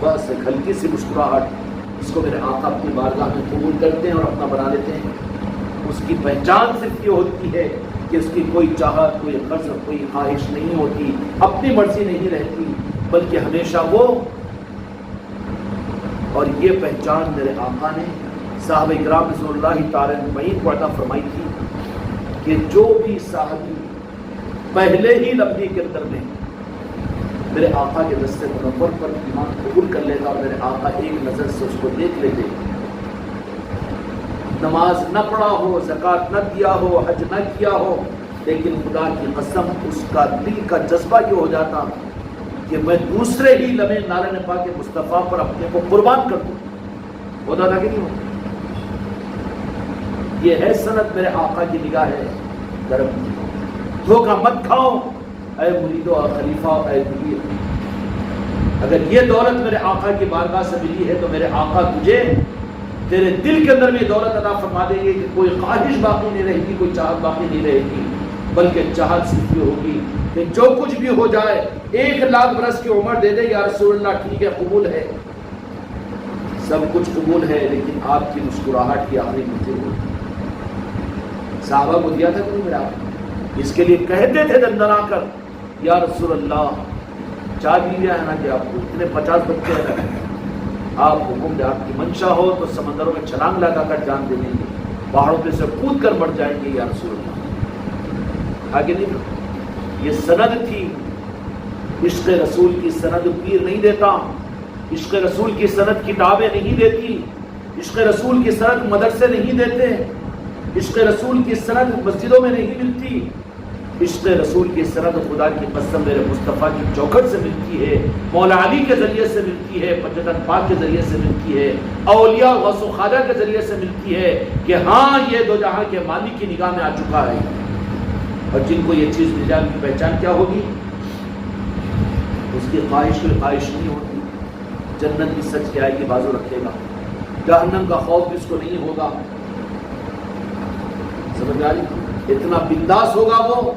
بس ایک ہلکی سی مسکراہٹ اس کو میرے آقا اپنی بارگاہ میں قبول کرتے ہیں اور اپنا بنا لیتے ہیں. اس کی پہچان صرف یہ ہوتی ہے کہ اس کی کوئی چاہت، کوئی غرض، کوئی خواہش نہیں ہوتی، اپنی مرضی نہیں رہتی، بلکہ ہمیشہ وہ. اور یہ پہچان میرے آقا نے صحابہ کرام رضوان اللہ تعالی اجمعین کو عطا فرمائی تھی کہ جو بھی صحابی پہلے ہی لمحے کے اندر میں میرے آقا کے دست منور پر ایمان قبول کر لیتا اور میرے آقا ایک نظر سے اس کو دیکھ لیتے، نماز نہ پڑھا ہو، زکوٰۃ نہ دیا ہو، حج نہ کیا ہو، لیکن خدا کی قسم اس کا دل کا جذبہ یہ ہو جاتا کہ میں دوسرے ہی لمحے نعرہ پاک مصطفیٰ پر اپنے کو قربان کر دوں. ہوتا تھا کہ نہیں ہوتا؟ یہ ہے سند میرے آقا کی نگاہ ہے کرم کی. دھوکہ مت کھاؤ اے مریدو اور خلیفہ اے مدیر. اگر یہ دولت میرے آقا کی بارگاہ سے ملی ہے تو میرے آقا تجھے تیرے دل کے اندر بھی دولت عطا فرما دیں گے کہ کوئی خواہش باقی نہیں رہے گی، کوئی چاہت باقی نہیں رہے گی، بلکہ چاہت صرف یہ ہوگی کہ جو کچھ بھی ہو جائے 1,00,000 برس کی عمر دے دے یا رسول اللہ، ٹھیک ہے قبول ہے، سب کچھ قبول ہے، لیکن آپ کی مسکراہٹ کی آخری منزل ہوگی. صحابہ کو دیا تھا کہ نہیں میرا آپ؟ اس کے لیے کہتے تھے دندنا کر یا رسول اللہ 4 بیویاں ہیں نا کہ آپ کو اتنے 50 بچے ہیں نا، آپ حکم دے، آپ کی منشا ہو تو سمندروں میں چھلانگ لگا کر جان دے دیں گے، پہاڑوں پہ سے کود کر مر جائیں گے یا رسول اللہ. آگے نہیں، یہ سند تھی. عشق رسول کی سند پیر نہیں دیتا، عشق رسول کی سند کتابیں نہیں دیتی، عشق رسول کی سند مدرسے نہیں دیتے، عشق رسول کی سند مسجدوں میں نہیں ملتی. عشق رسول کی سند خدا کی قسم میرے مصطفیٰ کی چوکھٹ سے ملتی ہے، مولا علی کے ذریعے سے ملتی ہے، پنجتن پاک کے ذریعے سے ملتی ہے، اولیاء غوث و خواجہ کے ذریعے سے ملتی ہے کہ ہاں یہ دو جہاں کے مالک کی نگاہ میں آ چکا ہے. اور جن کو یہ چیز مل جائے ان کی پہچان کیا ہوگی؟ اس کی خواہش کوئی خواہش نہیں ہوتی. جنت بھی سچ کے آئے گی، بازو رکھے گا، جہنم کا خوف بھی اس کو نہیں ہوگا. سمجھ آ رہی؟ اتنا بنداس ہوگا وہ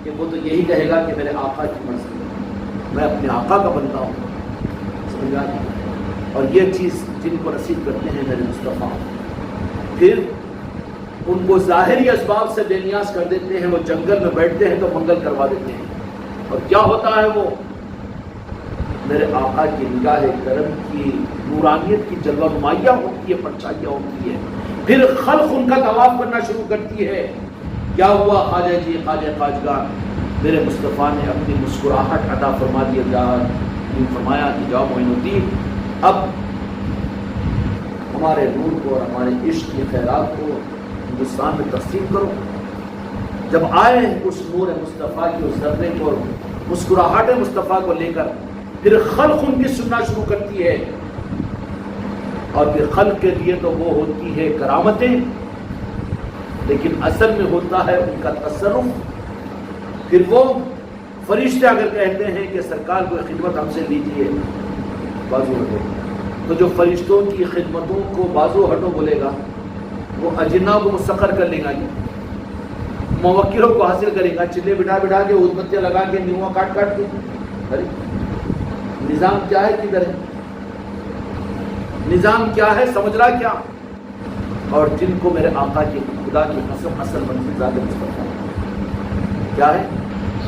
کہ وہ تو یہی کہے گا کہ میرے آقا کی مرضی، میں اپنے آقا کا بندہ ہوں. سمجھ آ رہی؟ اور یہ چیز جن کو نصیب کرتے ہیں میرے مصطفیٰ، پھر ان کو ظاہری اسباب سے بے نیاز کر دیتے ہیں. وہ جنگل میں بیٹھتے ہیں تو منگل کروا دیتے ہیں. اور کیا ہوتا ہے؟ وہ میرے آقا کی نگاہ کرم کی نورانیت کی جلوہ نمائیاں ہوتی ہے، پرچھائیاں ہوتی ہے. پھر خلق ان کا طواف کرنا شروع کرتی ہے. کیا ہوا خواجہ جی، خواجہ خواجگاہ، میرے مصطفیٰ نے اپنی مسکراہٹ عطا فرما دی. فرمایا کہ جاؤ معین الدین، اب ہمارے نور کو اور ہمارے عشق کی خیرات کو ہندوستان میں تقسیم کرو. جب آئے اس نور مصطفیٰ کی اس ذرے کو، مسکراہٹ مصطفیٰ کو لے کر، پھر خلق ان کی سننا شروع کرتی ہے. اور پھر خلق کے لیے تو وہ ہوتی ہے کرامتیں، لیکن اصل میں ہوتا ہے ان کا تصرف. پھر وہ فرشتے اگر کہتے ہیں کہ سرکار کو خدمت ہم سے لیجیے، بازو ہٹو، تو جو فرشتوں کی خدمتوں کو بازو ہٹو بولے گا وہ اجنا کو مسخر کر لے گا، موکلوں کو حاصل کرے گا، چلے بٹھا بٹھا کے ادبتیاں لگا کے نیواں کاٹ کاٹ کے. ارے نظام کیا ہے، کدھر ہے نظام، کیا ہے، سمجھ رہا کیا؟ اور جن کو میرے آقا کی خدا کی قسم اصل منزل ذات مصطفیٰ کیا ہے،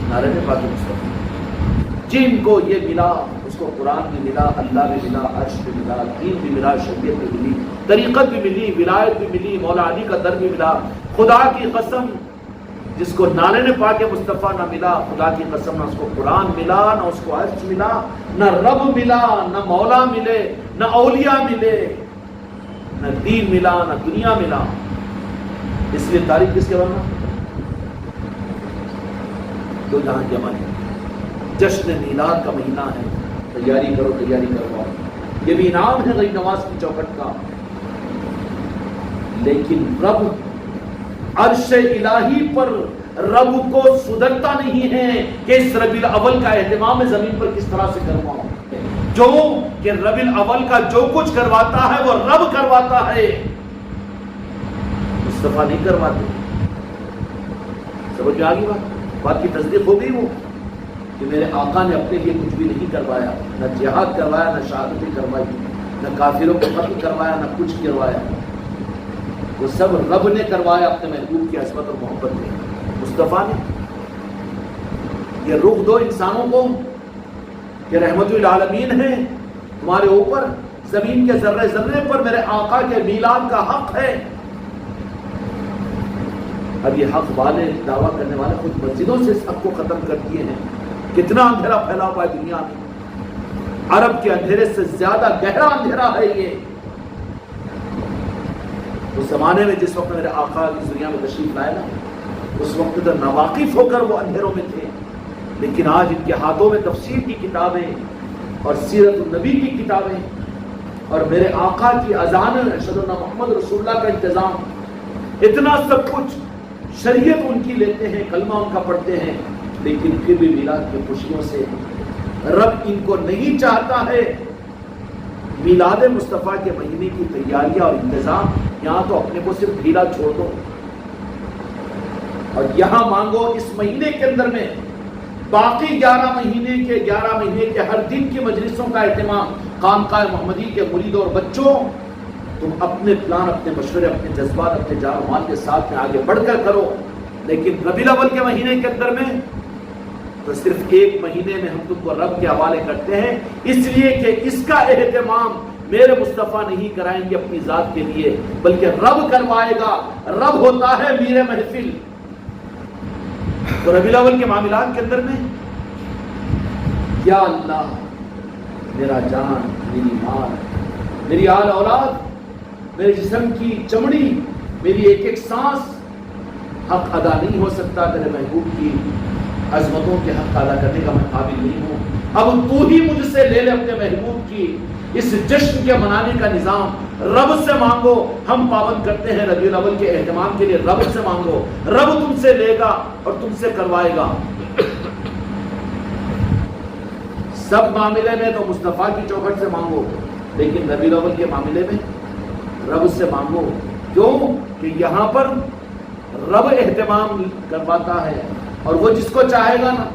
نعرہ پاک مصطفیٰ. جن کو یہ ملا اس کو قرآن بھی ملا، اللہ بھی ملا، عرش بھی ملا، دین بھی ملا، شریعت بھی ملی، طریقت بھی ملی، ولایت بھی ملی، مولا علی کا در بھی ملا. خدا کی قسم جس کو نعرہ پاک مصطفیٰ نہ ملا، خدا کی قسم نہ اس کو قرآن ملا، نہ اس کو عرش ملا، نہ رب ملا، نہ مولا ملے، نہ اولیاء ملے، نہ دین ملا، نہ دنیا ملا. اس لیے تاریخ کس کے بننا؟ دو جہاں کے مالک. جشن میلاد کا مہینہ ہے، تیاری کرو، تیاری کرواؤ. یہ بھی انعام ہے غریب نواز کی چوکھٹ کا. لیکن رب عرش الہی پر رب کو سدھرتا نہیں ہے کہ اس ربیع الاول کا اہتمام زمین پر کس طرح سے کرواؤں. جو کہ ربیع الاول کا جو کچھ کرواتا ہے وہ رب کرواتا ہے، مصطفیٰ نہیں کرواتے. سمجھ میں آ گئی بات کی تصدیق ہو گئی وہ کہ میرے آقا نے اپنے لیے کچھ بھی نہیں کروایا، نہ جہاد کروایا، نہ شہادتیں کروائی، نہ کافروں کو قتل کروایا، نہ کچھ کروایا. وہ سب رب نے کروایا اپنے محبوب کی عصمت اور محبت میں. مصطفیٰ نے یہ رخ دو انسانوں کو کہ رحمت للعالمین ہے تمہارے اوپر، زمین کے ذرے ذرے پر میرے آقا کے میلاد کا حق ہے۔ اب یہ حق والے دعویٰ کرنے والے خود مسجدوں سے اس حق کو ختم کر دیے ہیں۔ کتنا اندھیرا پھیلا ہوا ہے دنیا میں، عرب کے اندھیرے سے زیادہ گہرا اندھیرا ہے یہ۔ اس زمانے میں جس وقت میرے آقا اس دنیا میں تشریف لائے نا، اس وقت تو ناواقف ہو کر وہ اندھیروں میں تھے، لیکن آج ان کے ہاتھوں میں تفسیر کی کتابیں اور سیرت النبی کی کتابیں اور میرے آقا کی اذان اشہد ان محمد رسول اللہ کا انتظام، اتنا سب کچھ شریعت ان کی لیتے ہیں، کلمہ ان کا پڑھتے ہیں، لیکن پھر بھی میلاد کی خوشیوں سے رب ان کو نہیں چاہتا ہے۔ میلاد مصطفیٰ کے مہینے کی تیاریاں اور انتظام یہاں تو اپنے کو صرف ڈھیلا چھوڑ دو اور یہاں مانگو اس مہینے کے اندر میں باقی 11 مہینے کے ہر دن کی مجلسوں کا اہتمام خانقاہ محمدی کے مریدوں اور بچوں، تم اپنے پلان، اپنے مشورے، اپنے جذبات، اپنے جان و مال کے ساتھ میں آگے بڑھ کر کرو، لیکن ربیع الاول کے مہینے کے اندر میں تو صرف ایک مہینے میں ہم تم کو رب کے حوالے کرتے ہیں، اس لیے کہ اس کا اہتمام میرے مصطفیٰ نہیں کرائیں گے اپنی ذات کے لیے، بلکہ رب کروائے گا۔ رب ہوتا ہے میر محفل۔ تو ربیع الاول کے معاملات کے اندر میں یا اللہ میرا جان، میری مال، میری آل اولاد، میرے جسم کی چمڑی، میری ایک ایک سانس حق ادا نہیں ہو سکتا تیرے محبوب کی عظمتوں کے حق ادا کرنے کا میں قابل نہیں ہوں، اب تو ہی مجھ سے لے لے اپنے محبوب کی اس جشن کے منانے کا نظام۔ رب سے مانگو، ہم پابند کرتے ہیں ربیع الاول کے اہتمام کے لیے، رب سے مانگو، رب تم سے لے گا اور تم سے کروائے گا۔ سب معاملے میں تو مصطفیٰ کی چوکھٹ سے مانگو، لیکن ربیع الاول کے معاملے میں رب سے مانگو۔ کیوں کہ یہاں پر رب اہتمام کرواتا ہے، اور وہ جس کو چاہے گا نا،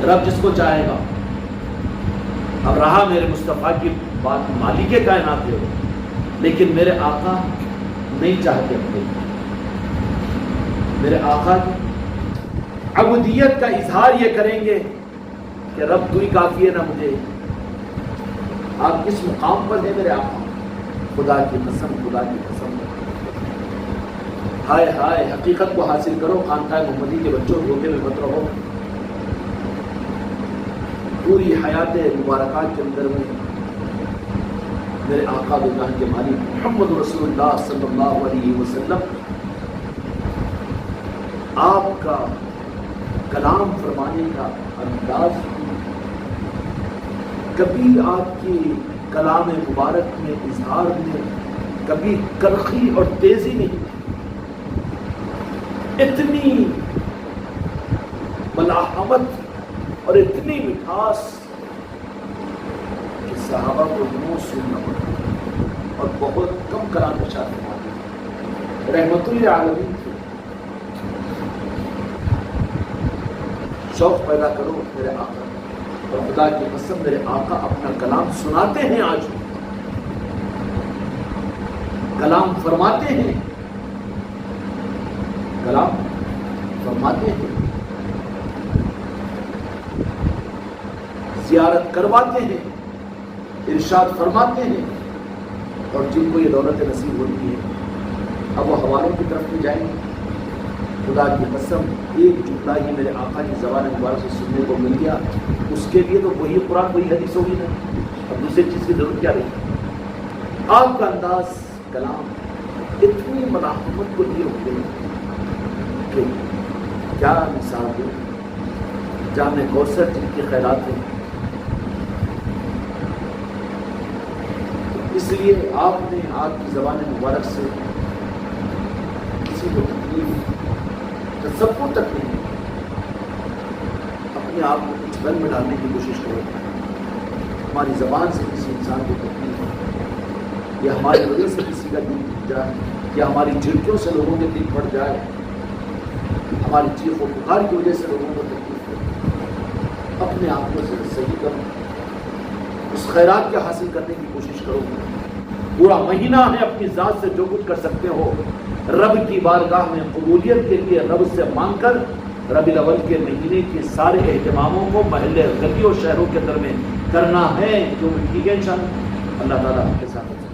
رب جس کو چاہے گا۔ اب رہا میرے مصطفیٰ کی بات، مالک کائنات ہے، لیکن میرے آقا نہیں چاہتے اپنے، میرے آقا کی عبودیت کا اظہار یہ کریں گے کہ رب تو ہی کافی ہے نا مجھے۔ آپ کس مقام پر ہیں میرے آقا؟ خدا کی قسم، خدا کی قسم، ہائے ہائے، حقیقت کو حاصل کرو، خانقاہ محمدی کے بچوں دھوکے میں مت رہو۔ پوری حیات مبارکات کے اندر میں میرے آقا جہاں کے مالک محمد رسول اللہ صلی اللہ علیہ وسلم آپ کا کلام فرمانے کا انداز، کبھی آپ کی کلام مبارک میں اظہار میں کبھی کرخی اور تیزی نہیں، اتنی ملاحمت اور اتنی مٹھاس کہ صحابہ کو منہ سننا پڑا، اور بہت کم کلام ارشاد فرماتے ہیں، رحمت للعالمین تھے۔ شوق پیدا کرو میرے آقا، اور خدا کی قسم میرے آقا اپنا کلام سناتے ہیں، آج کلام فرماتے ہیں، کلام فرماتے ہیں، زیارت کرواتے ہیں، ارشاد فرماتے ہیں، اور جن کو یہ دولت نصیب ہوتی ہے اب وہ حوالوں کی طرف نہیں جائیں گے۔ خدا کی قسم ایک جملہ ہی میرے آقا کی زبان مبارک سے سننے کو مل گیا، اس کے لیے تو وہی قرآن وہی حدیث ہوگی نا، اب دوسری چیز کی ضرورت کیا رہی؟ آپ کا انداز، کلام اتنی ملاحمت کو لیے ہوتے ہیں کہ کیا مثال دے، جام کوثر جن کی خیرات ہیں۔ اس لیے آپ نے آپ کی زبان مبارک سے کسی کو تکلیف، تصور تک نہیں، اپنے آپ کو کچھ رنگ میں ڈالنے کی کوشش کرو۔ ہماری زبان سے کسی انسان کو تکلیف، یا ہماری وجہ سے کسی کا دل ٹوٹ جائے، یا ہماری جھڑکیوں سے لوگوں کے دل پھٹ جائے، ہماری چیخ و پکار کی وجہ سے لوگوں کو تکلیف ہو، اپنے آپ کو صحیح کرو، اس خیرات کے حاصل کرنے کی کوشش کرو۔ پورا مہینہ ہے، اپنی ذات سے جو کچھ کر سکتے ہو رب کی بارگاہ میں قبولیت کے لیے رب سے مانگ کر ربیع الاول کے مہینے کے سارے اہتماموں کو محلے گلی اور شہروں کے اندر میں کرنا ہے، جو ٹھیک ہے انشاءاللہ اللہ تعالیٰ کے ساتھ